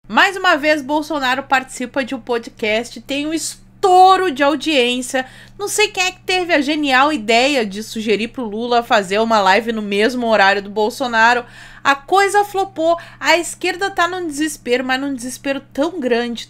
Mais uma vez, Bolsonaro participa de um podcast, tem um estouro de audiência. Não sei quem é que teve a genial ideia de sugerir pro Lula fazer uma live no mesmo horário do Bolsonaro. A coisa flopou, a esquerda tá num desespero, mas num desespero tão grande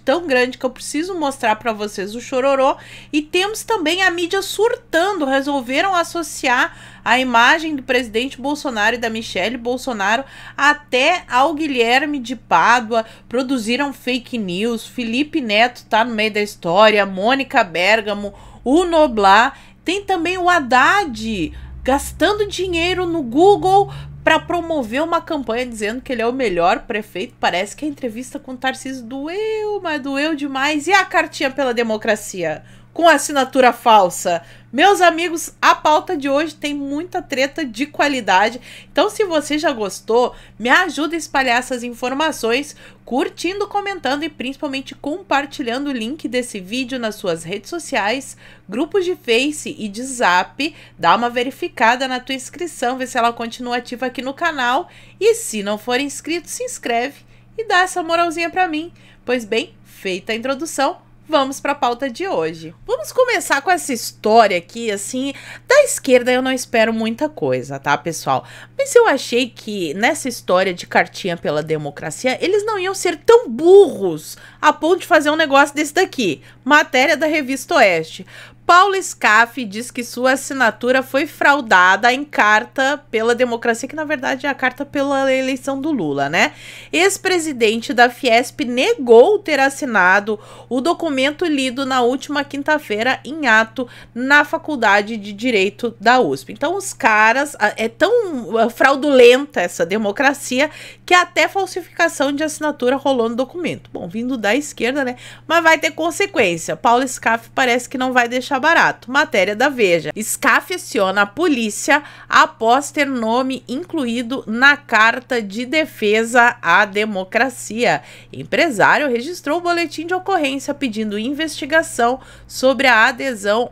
que eu preciso mostrar pra vocês o chororô. E temos também a mídia surtando, resolveram associar a imagem do presidente Bolsonaro e da Michelle Bolsonaro até ao Guilherme de Pádua, produziram fake news, Felipe Neto tá no meio da história, Mônica Bergamo, o Noblar, tem também o Haddad gastando dinheiro no Google para promover uma campanha dizendo que ele é o melhor prefeito. Parece que a entrevista com o Tarcísio doeu, mas doeu demais. E a cartinha pela democracia com assinatura falsa? Meus amigos, a pauta de hoje tem muita treta de qualidade. Então, se você já gostou, me ajuda a espalhar essas informações, curtindo, comentando e principalmente compartilhando o link desse vídeo nas suas redes sociais, grupos de Face e de Zap. Dá uma verificada na tua inscrição, vê se ela continua ativa aqui no canal. E se não for inscrito, se inscreve e dá essa moralzinha pra mim. Pois bem, feita a introdução, vamos para a pauta de hoje. Vamos começar com essa história aqui, assim, da esquerda eu não espero muita coisa, tá, pessoal? Mas eu achei que nessa história de cartinha pela democracia, eles não iam ser tão burros a ponto de fazer um negócio desse daqui. Matéria da Revista Oeste. Paulo Scaff diz que sua assinatura foi fraudada em carta pela democracia, que na verdade é a carta pela eleição do Lula, né? Ex-presidente da Fiesp negou ter assinado o documento lido na última quinta-feira em ato na Faculdade de Direito da USP. Então os caras, é tão fraudulenta essa democracia que até falsificação de assinatura rolou no documento. Bom, vindo da esquerda, né? Mas vai ter consequência. Paulo Scaff parece que não vai deixar barato. Matéria da Veja. Scaff aciona a polícia após ter nome incluído na carta de defesa à democracia. Empresário registrou o boletim de ocorrência pedindo investigação sobre a adesão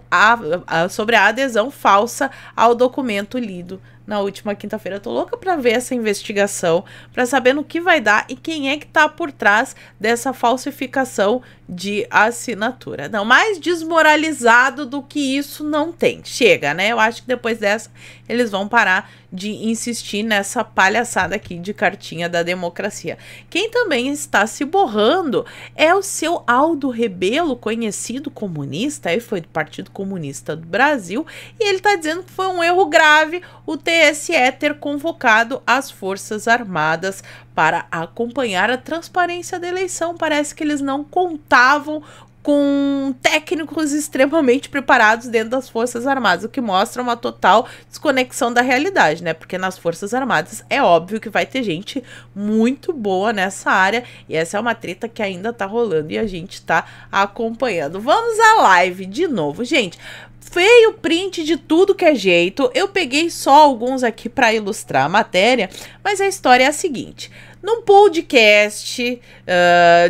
falsa ao documento lido na última quinta-feira. Tô louca pra ver essa investigação, pra saber no que vai dar e quem é que tá por trás dessa falsificação de assinatura. Não, mais desmoralizado do que isso não tem. Chega, né? Eu acho que depois dessa eles vão parar de insistir nessa palhaçada aqui de cartinha da democracia. Quem também está se borrando é o seu Aldo Rebelo, conhecido comunista, ele foi do Partido Comunista do Brasil, e ele tá dizendo que foi um erro grave o TSE ter convocado as Forças Armadas para acompanhar a transparência da eleição. Parece que eles não contavam com técnicos extremamente preparados dentro das Forças Armadas, o que mostra uma total desconexão da realidade, né? Porque nas Forças Armadas é óbvio que vai ter gente muito boa nessa área, e essa é uma treta que ainda tá rolando e a gente tá acompanhando. Vamos à live de novo, gente. Feio print de tudo que é jeito. Eu peguei só alguns aqui para ilustrar a matéria, mas a história é a seguinte. Num podcast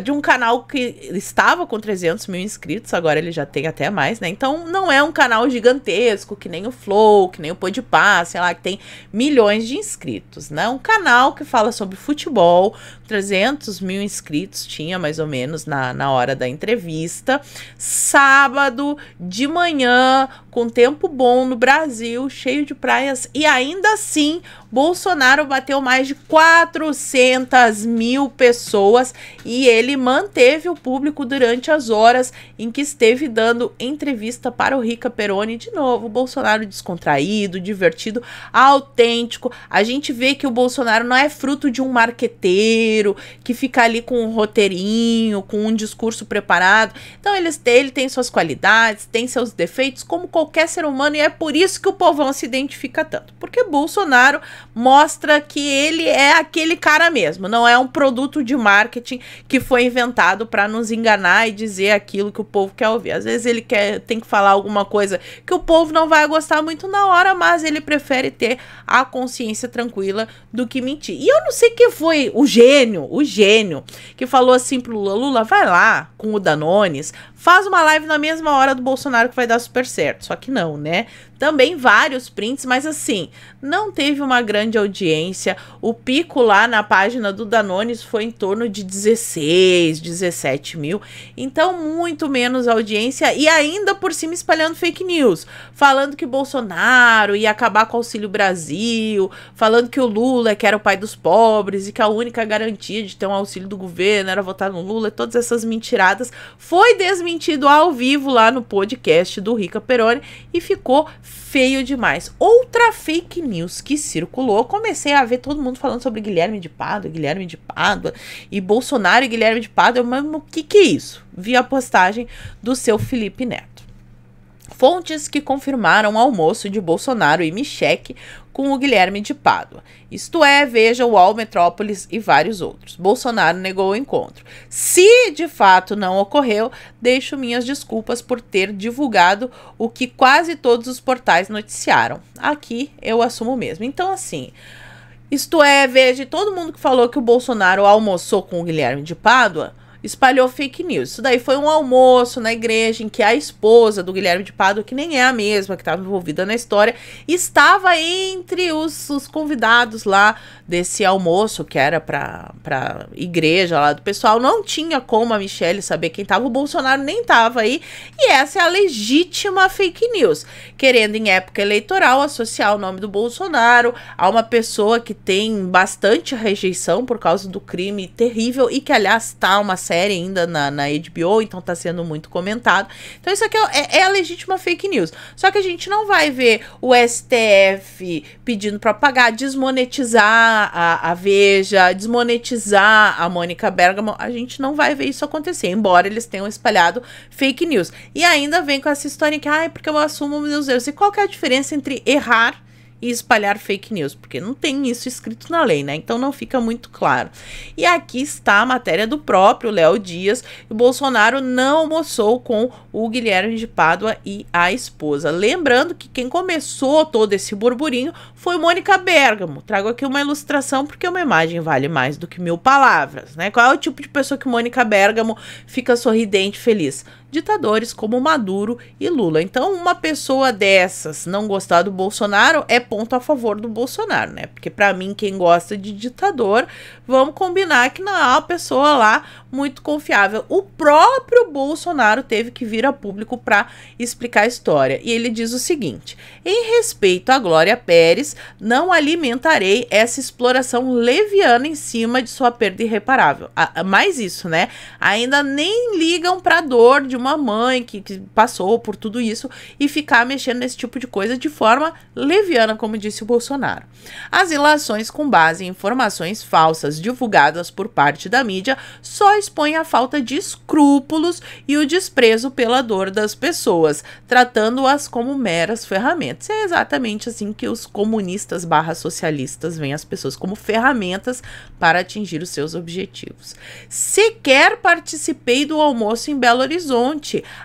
de um canal que estava com 300 mil inscritos, agora ele já tem até mais, né? Então não é um canal gigantesco, que nem o Flow, que nem o Podpah, sei lá, que tem milhões de inscritos, né? Um canal que fala sobre futebol, 300 mil inscritos tinha mais ou menos na hora da entrevista. Sábado de manhã, com tempo bom no Brasil, cheio de praias, e ainda assim Bolsonaro bateu mais de 400 mil pessoas e ele manteve o público durante as horas em que esteve dando entrevista para o Rica Perrone. De novo, o Bolsonaro descontraído, divertido, autêntico. A gente vê que o Bolsonaro não é fruto de um marqueteiro que fica ali com um roteirinho, com um discurso preparado. Então ele tem suas qualidades, tem seus defeitos, como qualquer ser humano, e é por isso que o povão se identifica tanto. Porque Bolsonaro mostra que ele é aquele cara mesmo, não é um produto de marketing que foi inventado para nos enganar e dizer aquilo que o povo quer ouvir. Às vezes ele tem que falar alguma coisa que o povo não vai gostar muito na hora, mas ele prefere ter a consciência tranquila do que mentir. E eu não sei quem foi o gênio que falou assim pro Lula: Lula, vai lá com o Danones, faz uma live na mesma hora do Bolsonaro que vai dar super certo. Só que não, né? Também vários prints, mas assim, não teve uma grande audiência. O pico lá na página do Danones foi em torno de 16, 17 mil. Então, muito menos audiência e ainda por cima espalhando fake news. Falando que Bolsonaro ia acabar com o Auxílio Brasil, falando que o Lula que era o pai dos pobres e que a única garantia de ter um auxílio do governo era votar no Lula. Todas essas mentiradas. Foi desmentido ao vivo lá no podcast do Rica Perrone e ficou feio demais. Outra fake news que circulou, comecei a ver todo mundo falando sobre Guilherme de Pádua e Bolsonaro e Guilherme de Pádua, mas o que é isso? Vi a postagem do seu Felipe Neto. Fontes que confirmaram o almoço de Bolsonaro e Michele com o Guilherme de Pádua. Isto é, veja o UOL, Metrópolis e vários outros. Bolsonaro negou o encontro. Se de fato não ocorreu, deixo minhas desculpas por ter divulgado o que quase todos os portais noticiaram. Aqui eu assumo mesmo. Então, assim, isto é, veja, todo mundo que falou que o Bolsonaro almoçou com o Guilherme de Pádua espalhou fake news. Isso daí foi um almoço na igreja em que a esposa do Guilherme de Pádua, que nem é a mesma que estava envolvida na história, estava entre os convidados lá desse almoço, que era pra igreja lá do pessoal. Não tinha como a Michele saber quem tava, o Bolsonaro nem tava aí, e essa é a legítima fake news, querendo em época eleitoral associar o nome do Bolsonaro a uma pessoa que tem bastante rejeição por causa do crime terrível e que, aliás, tá uma série ainda na HBO, então tá sendo muito comentado. Então isso aqui é a legítima fake news. Só que a gente não vai ver o STF pedindo para pagar, desmonetizar a Veja, desmonetizar a Mônica Bergamo. A gente não vai ver isso acontecer, embora eles tenham espalhado fake news. E ainda vem com essa história que, porque eu assumo meus erros. E qual que é a diferença entre errar e espalhar fake news? Porque não tem isso escrito na lei, né? Então não fica muito claro. E aqui está a matéria do próprio Léo Dias. O Bolsonaro não almoçou com o Guilherme de Pádua e a esposa. Lembrando que quem começou todo esse burburinho foi Mônica Bergamo. Trago aqui uma ilustração porque uma imagem vale mais do que 1000 palavras, né? Qual é o tipo de pessoa que Mônica Bergamo fica sorridente, feliz? Ditadores como Maduro e Lula. Então, uma pessoa dessas não gostar do Bolsonaro é ponto a favor do Bolsonaro, né? Porque para mim, quem gosta de ditador, vamos combinar que não é uma pessoa lá muito confiável. O próprio Bolsonaro teve que vir a público para explicar a história. E ele diz o seguinte: em respeito a Glória Pérez, não alimentarei essa exploração leviana em cima de sua perda irreparável. Mais isso, né? Ainda nem ligam para a dor de uma mãe que passou por tudo isso e ficar mexendo nesse tipo de coisa de forma leviana, como disse o Bolsonaro. As ilações com base em informações falsas divulgadas por parte da mídia só expõem a falta de escrúpulos e o desprezo pela dor das pessoas, tratando-as como meras ferramentas. É exatamente assim que os comunistas / socialistas veem as pessoas, como ferramentas para atingir os seus objetivos. Sequer participei do almoço em Belo Horizonte.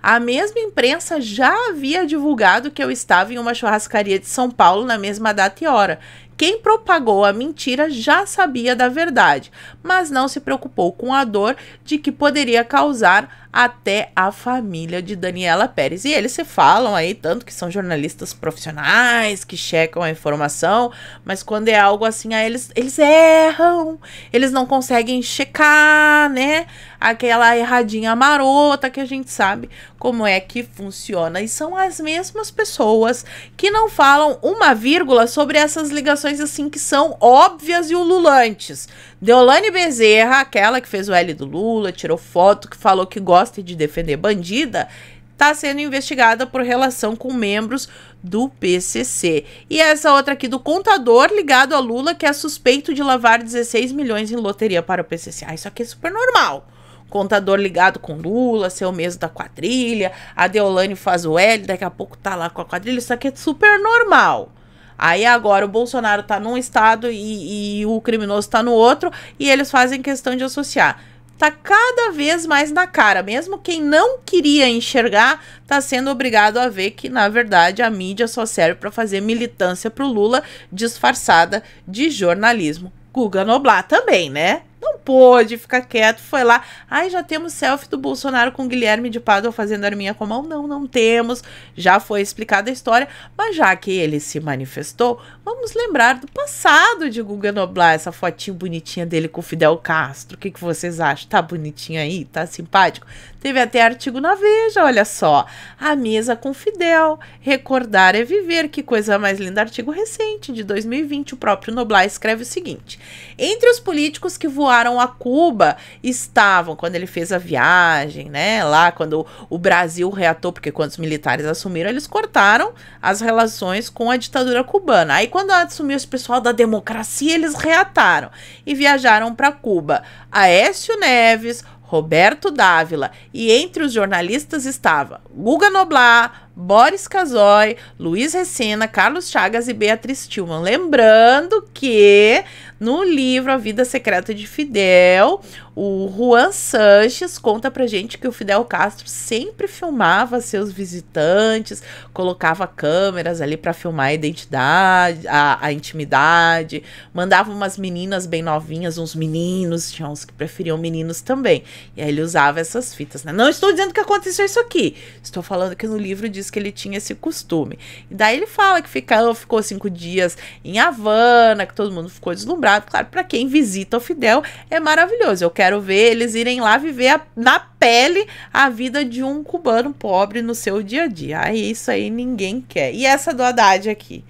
A mesma imprensa já havia divulgado que eu estava em uma churrascaria de São Paulo na mesma data e hora. Quem propagou a mentira já sabia da verdade, mas não se preocupou com a dor de que poderia causar até a família de Daniela Pérez. E eles se falam aí, tanto que são jornalistas profissionais, que checam a informação, mas quando é algo assim, aí eles erram, eles não conseguem checar, né? Aquela erradinha marota que a gente sabe como é que funciona. E são as mesmas pessoas que não falam uma vírgula sobre essas ligações assim que são óbvias e ululantes. Deolane Bezerra, aquela que fez o L do Lula, tirou foto, que falou que gosta de defender bandida, está sendo investigada por relação com membros do PCC. E essa outra aqui do contador ligado a Lula, que é suspeito de lavar 16 milhões em loteria para o PCC. Isso aqui é super normal. Contador ligado com Lula, ser o mesmo da quadrilha, a Deolane faz o L, daqui a pouco tá lá com a quadrilha. Isso aqui é super normal. Aí agora o Bolsonaro tá num estado e o criminoso tá no outro, e eles fazem questão de associar. Tá cada vez mais na cara. Mesmo quem não queria enxergar, tá sendo obrigado a ver que, na verdade, a mídia só serve para fazer militância pro Lula disfarçada de jornalismo. Guga Noblat também, né? Não pôde ficar quieto, foi lá. Ai, já temos selfie do Bolsonaro com Guilherme de Pádua fazendo arminha com a mão? Não, não temos. Já foi explicada a história, mas já que ele se manifestou, vamos lembrar do passado de Guga Noblar, essa fotinho bonitinha dele com o Fidel Castro. O que vocês acham? Tá bonitinho aí? Tá simpático? Teve até artigo na Veja, olha só. A mesa com Fidel. Recordar é viver. Que coisa mais linda. Artigo recente, de 2020. O próprio Noblar escreve o seguinte. Entre os políticos que voaram a Cuba estavam, quando ele fez a viagem, né? Lá, quando o Brasil reatou, porque quando os militares assumiram, eles cortaram as relações com a ditadura cubana. Aí, quando assumiu esse pessoal da democracia, eles reataram e viajaram para Cuba. Aécio Neves, Roberto Dávila, e entre os jornalistas estava Guga Noblar, Boris Casoy, Luiz Resena, Carlos Chagas e Beatriz Tillman. Lembrando que no livro A Vida Secreta de Fidel, o Juan Sanches conta pra gente que o Fidel Castro sempre filmava seus visitantes, colocava câmeras ali para filmar a identidade, a intimidade, mandava umas meninas bem novinhas, uns meninos, tinha uns que preferiam meninos também. E aí ele usava essas fitas, né? Não estou dizendo que aconteceu isso aqui, estou falando que no livro diz que ele tinha esse costume. E daí ele fala que ficou 5 dias em Havana, que todo mundo ficou deslumbrado. Claro, para quem visita o Fidel é maravilhoso. Eu quero ver eles irem lá viver na pele a vida de um cubano pobre no seu dia a dia. Aí isso aí ninguém quer. E essa do Haddad aqui.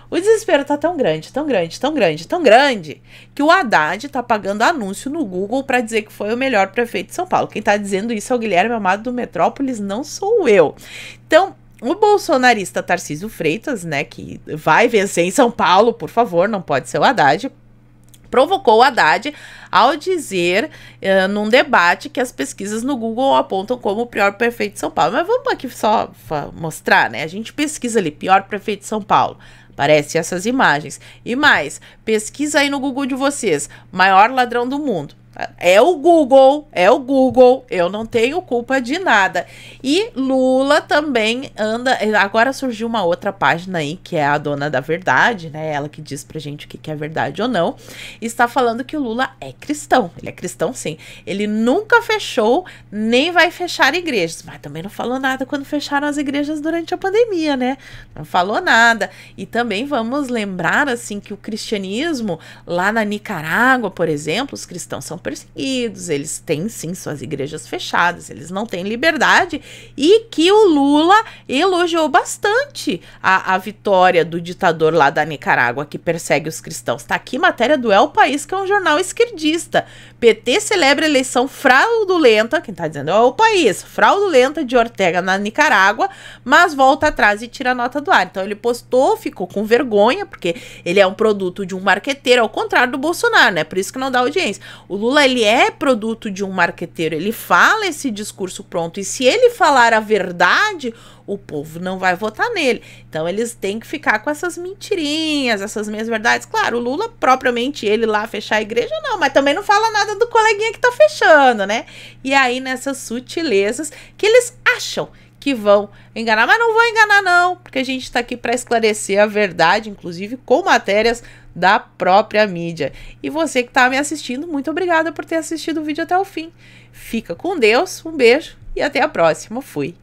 O desespero tá tão grande, tão grande, tão grande, tão grande, que o Haddad tá pagando anúncio no Google para dizer que foi o melhor prefeito de São Paulo. Quem tá dizendo isso é o Guilherme Amado do Metrópolis, não sou eu. Então, o bolsonarista Tarcísio Freitas, né, que vai vencer em São Paulo, por favor, não pode ser o Haddad, provocou o Haddad ao dizer num debate que as pesquisas no Google apontam como o pior prefeito de São Paulo. Mas vamos aqui só mostrar, né? A gente pesquisa ali, pior prefeito de São Paulo. Aparecem essas imagens. E mais, pesquisa aí no Google de vocês, maior ladrão do mundo. É o Google, eu não tenho culpa de nada. E Lula também anda, agora surgiu uma outra página aí, que é a Dona da Verdade, né, ela que diz pra gente o que é verdade ou não, está falando que o Lula é cristão, ele é cristão sim, ele nunca fechou, nem vai fechar igrejas, mas também não falou nada quando fecharam as igrejas durante a pandemia, né, não falou nada. E também vamos lembrar, assim, que o cristianismo, lá na Nicarágua, por exemplo, os cristãos são perseguidos, eles têm sim suas igrejas fechadas, eles não têm liberdade, e que o Lula elogiou bastante a vitória do ditador lá da Nicarágua, que persegue os cristãos. Tá aqui matéria do El País, que é um jornal esquerdista. PT celebra eleição fraudulenta, quem tá dizendo é o País, fraudulenta de Ortega na Nicarágua, mas volta atrás e tira a nota do ar. Então ele postou, ficou com vergonha, porque ele é um produto de um marqueteiro, ao contrário do Bolsonaro, né? Por isso que não dá audiência. O Lula, ele é produto de um marqueteiro, ele fala esse discurso pronto, e se ele falar a verdade, o povo não vai votar nele. Então eles têm que ficar com essas mentirinhas, essas meias verdades. Claro, o Lula, propriamente ele lá fechar a igreja, não, mas também não fala nada do coleguinha que tá fechando, né? E aí nessas sutilezas que eles acham que vão enganar, mas não vão enganar não, porque a gente tá aqui para esclarecer a verdade, inclusive com matérias da própria mídia. E você que tá me assistindo, muito obrigada por ter assistido o vídeo até o fim. Fica com Deus, um beijo e até a próxima. Fui!